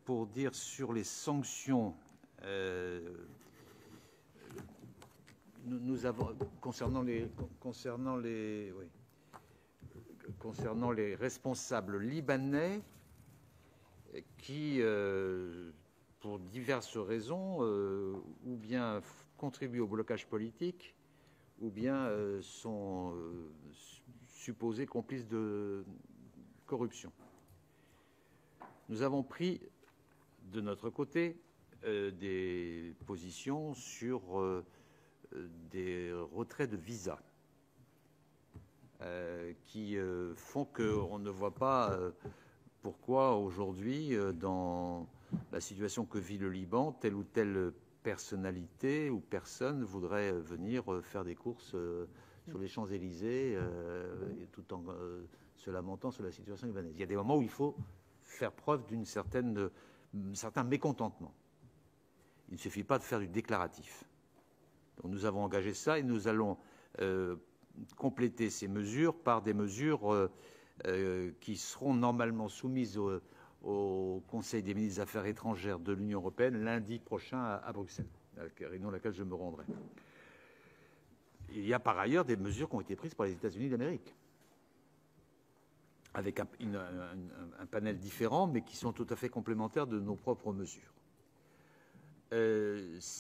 pour dire sur les sanctions, nous avons concernant les responsables libanais qui, pour diverses raisons, ou bien contribuent au blocage politique, ou bien sont supposés complices de corruption. Nous avons pris de notre côté des positions sur des retraits de visa qui font qu'on ne voit pas pourquoi aujourd'hui, dans la situation que vit le Liban, telle ou telle personnalité ou personne voudrait venir faire des courses sur les Champs-Élysées tout en se lamentant sur la situation libanaise. Il y a des moments où il faut faire preuve d'un certain mécontentement. Il ne suffit pas de faire du déclaratif. Donc nous avons engagé ça et nous allons compléter ces mesures par des mesures qui seront normalement soumises au Conseil des ministres des Affaires étrangères de l'Union européenne lundi prochain à Bruxelles, réunion à laquelle je me rendrai. Il y a par ailleurs des mesures qui ont été prises par les États-Unis d'Amérique, avec un panel différent, mais qui sont tout à fait complémentaires de nos propres mesures.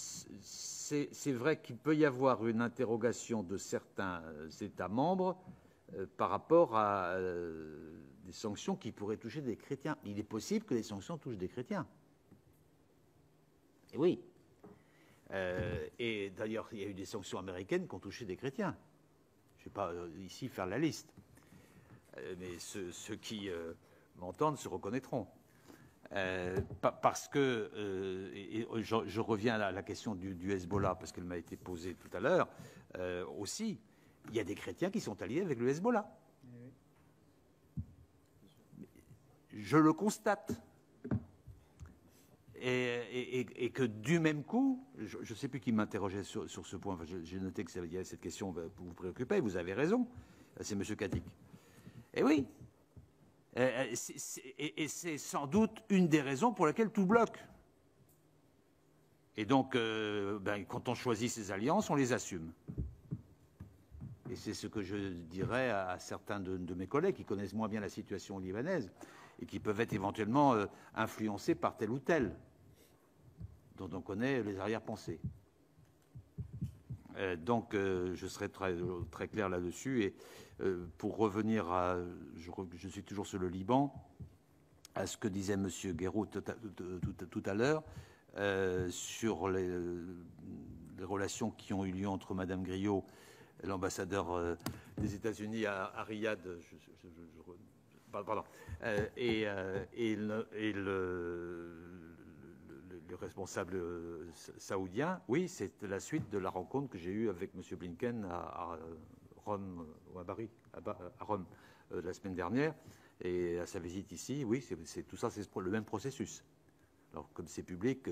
C'est vrai qu'il peut y avoir une interrogation de certains États membres par rapport à des sanctions qui pourraient toucher des chrétiens. Il est possible que les sanctions touchent des chrétiens. Et oui. Et d'ailleurs, il y a eu des sanctions américaines qui ont touché des chrétiens. Je ne vais pas ici faire la liste. Mais ceux qui m'entendent se reconnaîtront. Parce que, je reviens à la question du Hezbollah, parce qu'elle m'a été posée tout à l'heure, aussi, il y a des chrétiens qui sont alliés avec le Hezbollah. Je le constate. Et que du même coup, je ne sais plus qui m'interrogeait sur ce point, enfin, j'ai noté que cette question vous préoccupait, vous avez raison, c'est M. Kadik. Et oui, et c'est sans doute une des raisons pour laquelle tout bloque. Et donc, quand on choisit ces alliances, on les assume. Et c'est ce que je dirais à certains de mes collègues qui connaissent moins bien la situation libanaise et qui peuvent être éventuellement influencés par tel ou tel, dont on connaît les arrière-pensées. Donc, je serai très clair là-dessus. Et pour revenir je suis toujours sur le Liban, à ce que disait M. Guéraud tout à l'heure, sur les relations qui ont eu lieu entre Mme Griot, l'ambassadeur des États-Unis à Riyad, et le responsable saoudien. Oui, c'est la suite de la rencontre que j'ai eue avec M. Blinken à Rome, ou à Rome, la semaine dernière, et à sa visite ici. Oui, tout ça, c'est le même processus. Alors, comme c'est public,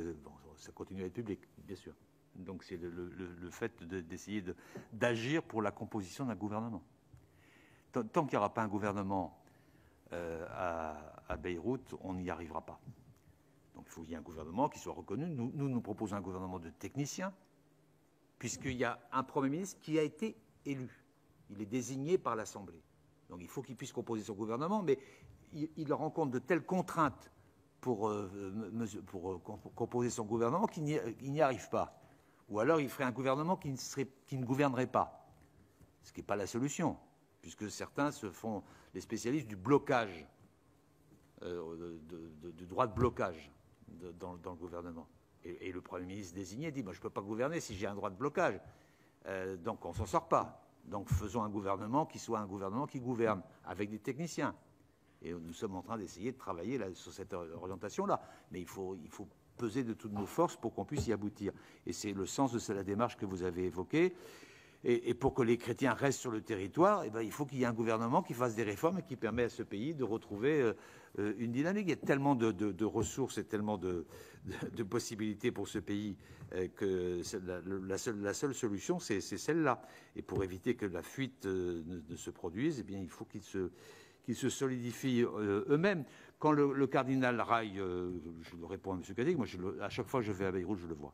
ça continue à être public, bien sûr. Donc, c'est le fait d'essayer d'agir pour la composition d'un gouvernement. Tant qu'il n'y aura pas un gouvernement à Beyrouth, on n'y arrivera pas. Donc il faut qu'il y ait un gouvernement qui soit reconnu. Nous proposons un gouvernement de techniciens, puisqu'il y a un Premier ministre qui a été élu. Il est désigné par l'Assemblée. Donc il faut qu'il puisse composer son gouvernement, mais il rencontre de telles contraintes pour composer son gouvernement qu'il n'y arrive pas. Ou alors il ferait un gouvernement qui ne gouvernerait pas, ce qui n'est pas la solution, puisque certains se font les spécialistes du blocage, du droit de blocage dans le gouvernement. Et le Premier ministre désigné dit, moi je ne peux pas gouverner si j'ai un droit de blocage. Donc on ne s'en sort pas. Donc faisons un gouvernement qui soit un gouvernement qui gouverne, avec des techniciens. Et nous sommes en train d'essayer de travailler sur cette orientation-là. Mais il faut peser de toutes nos forces pour qu'on puisse y aboutir. Et c'est le sens de la démarche que vous avez évoquée. Et pour que les chrétiens restent sur le territoire, il faut qu'il y ait un gouvernement qui fasse des réformes et qui permet à ce pays de retrouver une dynamique. Il y a tellement de ressources et tellement de possibilités pour ce pays que la seule solution, c'est celle-là. Et pour éviter que la fuite ne se produise, il faut qu'ils se solidifient eux-mêmes. Quand le cardinal Raï, je le réponds à M. Cadic, moi à chaque fois que je vais à Beyrouth, je le vois.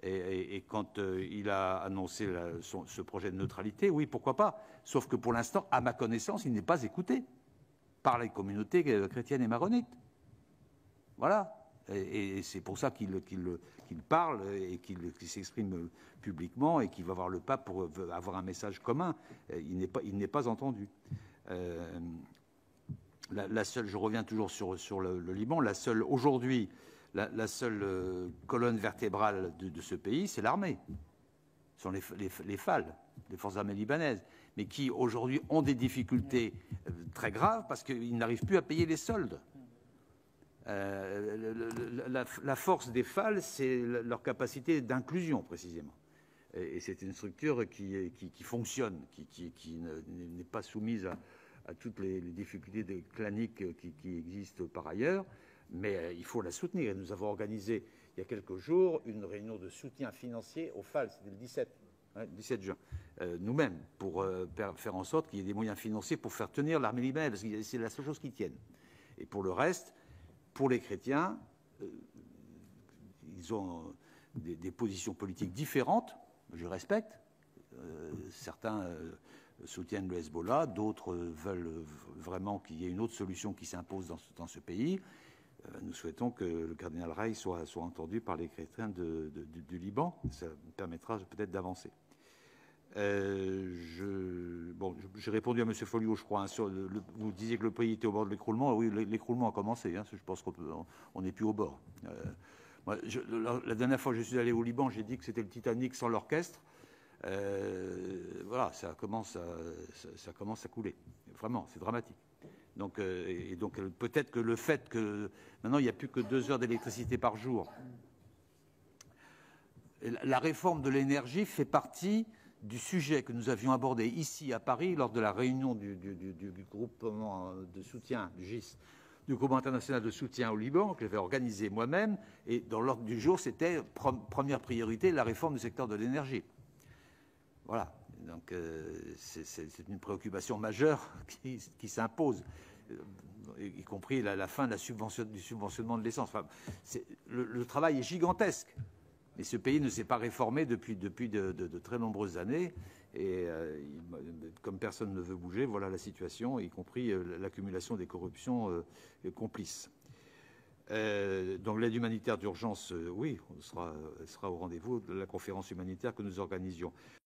Et quand il a annoncé ce projet de neutralité, oui, pourquoi pas. Sauf que pour l'instant, à ma connaissance, il n'est pas écouté par les communautés chrétiennes et maronites. Voilà. Et c'est pour ça qu'il parle et qu'il s'exprime publiquement et qu'il va voir le pape pour avoir un message commun. Il n'est pas entendu. Je reviens toujours sur le Liban. Aujourd'hui, la seule colonne vertébrale de ce pays, c'est l'armée. Ce sont les FAL, les forces armées libanaises, mais qui aujourd'hui ont des difficultés très graves parce qu'ils n'arrivent plus à payer les soldes. La force des FAL, c'est leur capacité d'inclusion, précisément. Et c'est une structure qui fonctionne, qui n'est pas soumise à toutes les difficultés claniques qui existent par ailleurs, mais il faut la soutenir. Et nous avons organisé, il y a quelques jours, une réunion de soutien financier aux FAL, c'était le 17 juin, nous-mêmes, pour faire en sorte qu'il y ait des moyens financiers pour faire tenir l'armée libanaise, parce que c'est la seule chose qui tienne. Et pour le reste, pour les chrétiens, ils ont des positions politiques différentes, je respecte. Certains soutiennent le Hezbollah, d'autres veulent vraiment qu'il y ait une autre solution qui s'impose dans ce pays. Nous souhaitons que le cardinal Raï soit entendu par les chrétiens du Liban. Ça permettra peut-être d'avancer. J'ai répondu à M. Folliot, je crois. Vous disiez que le pays était au bord de l'écroulement. Oui, l'écroulement a commencé. Je pense qu'on n'est plus au bord. La dernière fois que je suis allé au Liban, j'ai dit que c'était le Titanic sans l'orchestre. Voilà, ça commence à couler. Vraiment, c'est dramatique. Donc peut-être que le fait que maintenant il n'y a plus que 2 heures d'électricité par jour, la réforme de l'énergie fait partie du sujet que nous avions abordé ici à Paris lors de la réunion du groupement de soutien du GIS, du groupe international de soutien au Liban, que j'avais organisé moi-même, et dans l'ordre du jour, c'était première priorité la réforme du secteur de l'énergie. Voilà. Donc c'est une préoccupation majeure qui s'impose, y compris la fin du subventionnement de l'essence. Enfin, le travail est gigantesque, mais ce pays ne s'est pas réformé depuis de très nombreuses années, et comme personne ne veut bouger, voilà la situation, y compris l'accumulation des corruptions complices. Donc l'aide humanitaire d'urgence, oui, sera au rendez-vous de la conférence humanitaire que nous organisions.